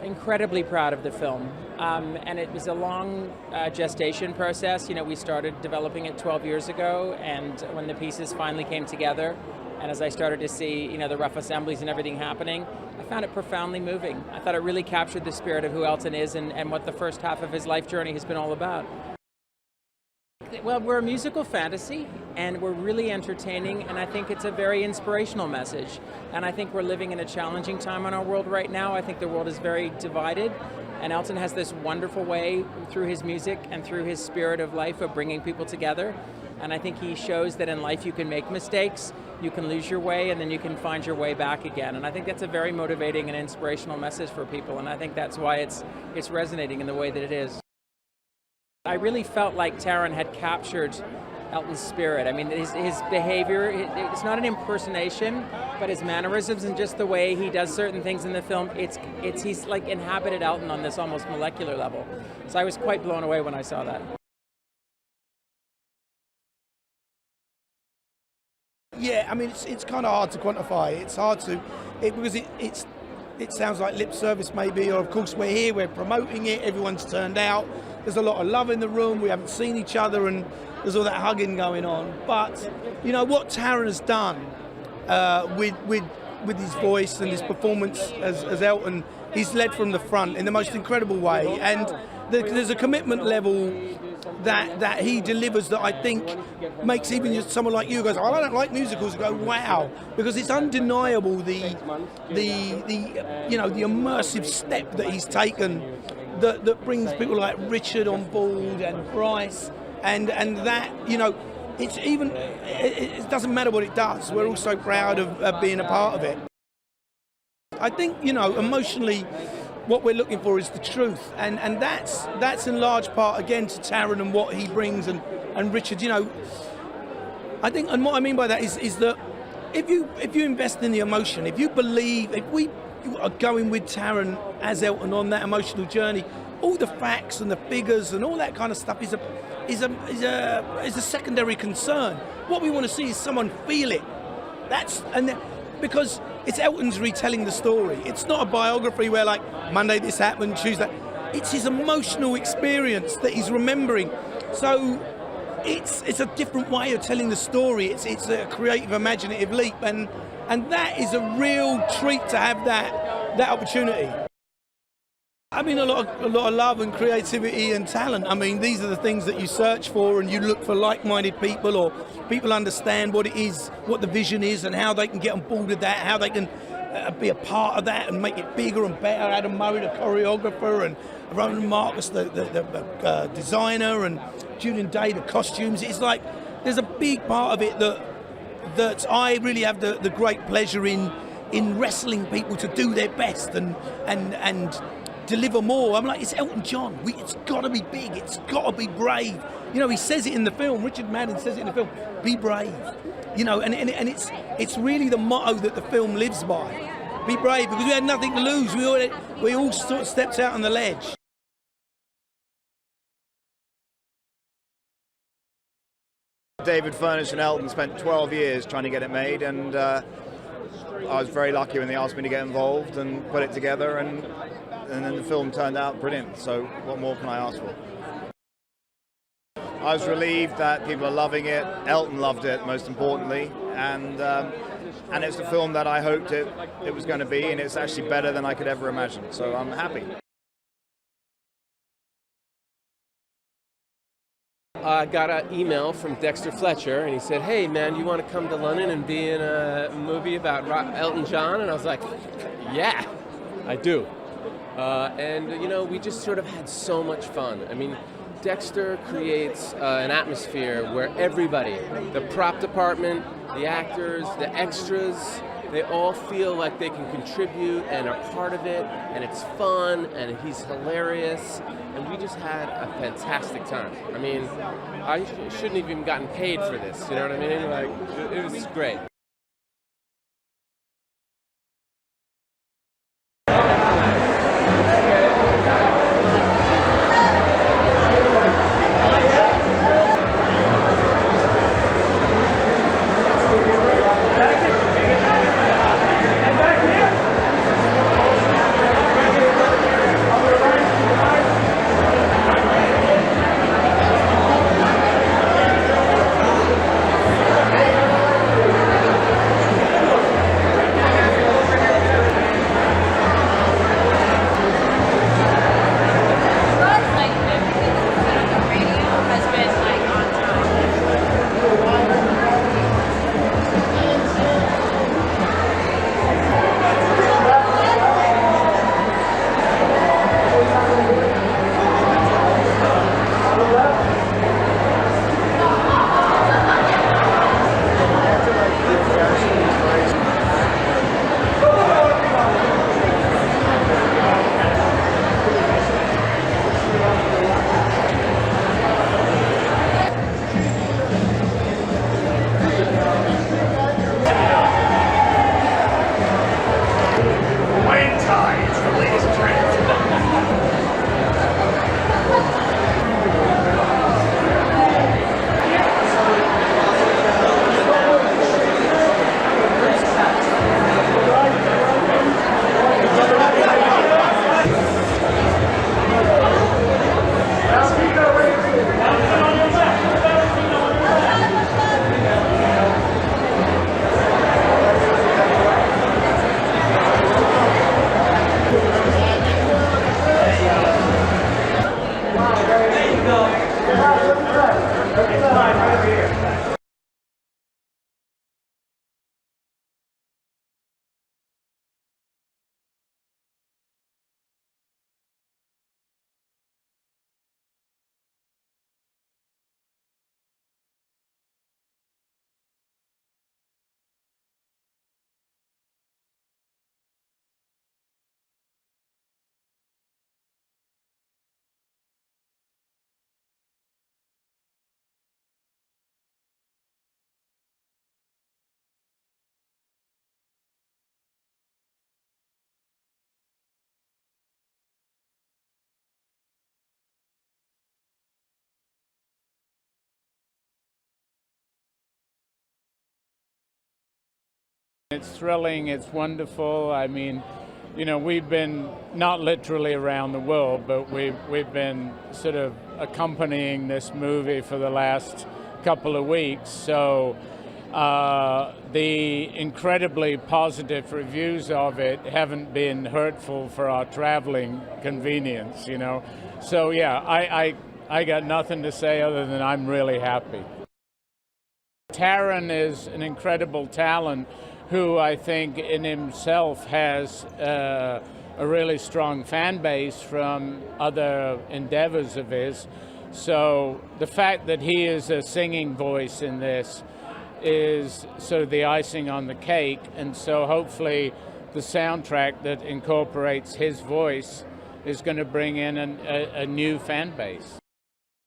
incredibly proud of the film, and it was a long gestation process. You know, we started developing it 12 years ago, and when the pieces finally came together, and as I started to see, you know, the rough assemblies and everything happening, I found it profoundly moving. I thought it really captured the spirit of who Elton is and what the first half of his life journey has been all about. Well, we're a musical fantasy, and we're really entertaining, and I think it's a very inspirational message. And I think we're living in a challenging time in our world right now. I think the world is very divided, and Elton has this wonderful way through his music and through his spirit of life of bringing people together. And I think he shows that in life you can make mistakes, you can lose your way, and then you can find your way back again. And I think that's a very motivating and inspirational message for people, and I think that's why it's resonating in the way that it is. I really felt like Taron had captured Elton's spirit. I mean, his behavior, it's not an impersonation, but his mannerisms and just the way he does certain things in the film, he's like inhabited Elton on this almost molecular level. So I was quite blown away when I saw that. Yeah, I mean, it's kind of hard to quantify. It's hard to, because it sounds like lip service maybe, or of course we're here, we're promoting it, everyone's turned out. There's a lot of love in the room, we haven't seen each other, and there's all that hugging going on. But, you know, what Taron has done with his voice and his performance as Elton, he's led from the front in the most incredible way. And there's a commitment level that he delivers that I think makes even just someone like you goes, oh, I don't like musicals, go, wow, because it's undeniable the immersive step that he's taken that brings people like Richard on board and Bryce and that, you know, it doesn't matter what it does, we're all so proud of being a part of it. I think, you know, emotionally what we're looking for is the truth, and that's in large part again to Taron and what he brings and Richard, you know. I think, and what I mean by that is that if you invest in the emotion, if you believe, if we are going with Taron as Elton on that emotional journey, all the facts and the figures and all that kind of stuff is a secondary concern. What we want to see is someone feel it. Because it's Elton's retelling the story. It's not a biography where like Monday this happened, Tuesday. It's his emotional experience that he's remembering. So it's a different way of telling the story. It's a creative, imaginative leap, and that is a real treat to have that opportunity. I mean, a lot of love and creativity and talent. I mean, these are the things that you search for, and you look for like-minded people, or people understand what it is, what the vision is, and how they can get on board with that, how they can be a part of that and make it bigger and better. Adam Murray, the choreographer, and Ronan Marcus, the designer, and Julian Day, the costumes. It's like there's a big part of it that I really have the great pleasure in wrestling people to do their best and deliver more. I'm like, it's Elton John. It's got to be big. It's got to be brave. You know, he says it in the film. Richard Madden says it in the film. Be brave. You know, and it's really the motto that the film lives by. Be brave, because we had nothing to lose. We all sort of stepped out on the ledge. David Furness and Elton spent 12 years trying to get it made, and I was very lucky when they asked me to get involved and put it together, and then the film turned out brilliant. So what more can I ask for? I was relieved that people are loving it. Elton loved it, most importantly, and it's the film that I hoped it was going to be, and it's actually better than I could ever imagine. So I'm happy. I got an email from Dexter Fletcher, and he said, hey man, you want to come to London and be in a movie about Elton John? And I was like, yeah, I do. And you know, we just sort of had so much fun. I mean, Dexter creates an atmosphere where everybody, the prop department, the actors, the extras, they all feel like they can contribute and are part of it, and it's fun, and he's hilarious, and we just had a fantastic time. I mean, I shouldn't have even gotten paid for this, you know what I mean? Like, it was great. It's thrilling, it's wonderful. I mean, you know, we've been not literally around the world, but we've been sort of accompanying this movie for the last couple of weeks. So the incredibly positive reviews of it haven't been hurtful for our traveling convenience, you know. So yeah, I got nothing to say other than I'm really happy. Taran is an incredible talent who I think in himself has a really strong fan base from other endeavors of his. So the fact that he is a singing voice in this is sort of the icing on the cake, and so hopefully the soundtrack that incorporates his voice is going to bring in a new fan base.